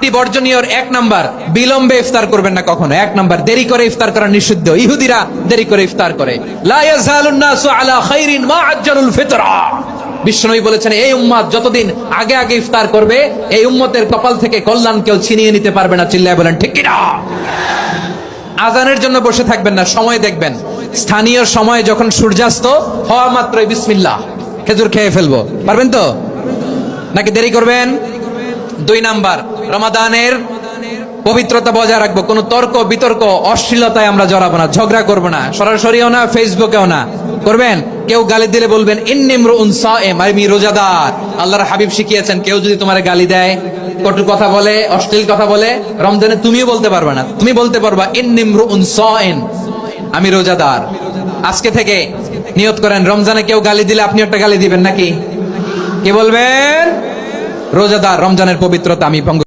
5টি বর্জনীয়র 1 নাম্বার, বিলম্বে ইফতার করবেন না কখনো। 1 নাম্বার, দেরি করে ইফতার করা নিষিদ্ধ। ইহুদিরা দেরি করে ইফতার করে। লা ইয়াজালুন নাসু আলা খাইরিন মা আজ্জালুল ফিতরা। বিশ্বনবী বলেছেন, এই উম্মত যতদিন আগে আগে ইফতার করবে, এই উম্মতের কপাল থেকে কল্যাণ কেউ ছিনিয়ে নিতে পারবে না। চিল্লায় বলেন ঠিক কিনা? আজানের জন্য বসে থাকবেন না, সময় দেখবেন। স্থানীয় সময় যখন সূর্যাস্ত হওয়া মাত্রই বিসমিল্লাহ, খেজুর খেয়ে ফেলবো। পারবেন তো নাকি দেরি করবেন? 2 নাম্বার, রমাদানের পবিত্রতা বজায় রাখবো। কোনো তর্ক বিতর্ক অশ্লীলতায় আমরা জড়াবো না, ঝগড়া করবো না, সরাসরিও না, ফেসবুকেও না। করবেন কেউ গালি দিলে বলবেন ইন্নিমরুউন সায়েম, আমি রোজাদার। আল্লাহর হাবিব শিখিয়েছেন, কেউ যদি তোমার গালি দেয়, কটু কথা বলে, অশ্লীল কথা বলে, রমজানে তুমিও বলতে পারবে না। তুমি বলতে পারবা ইন্নিমরুউন সায়েম, আমি রোজাদার। আজকে থেকে নিয়ত করেন, রমজানে কেউ গালি দিলে আপনি একটা গালি দিবেন নাকি? কি বলবেন? রোজাদার, রমজানের পবিত্রতা আমি ভঙ্গ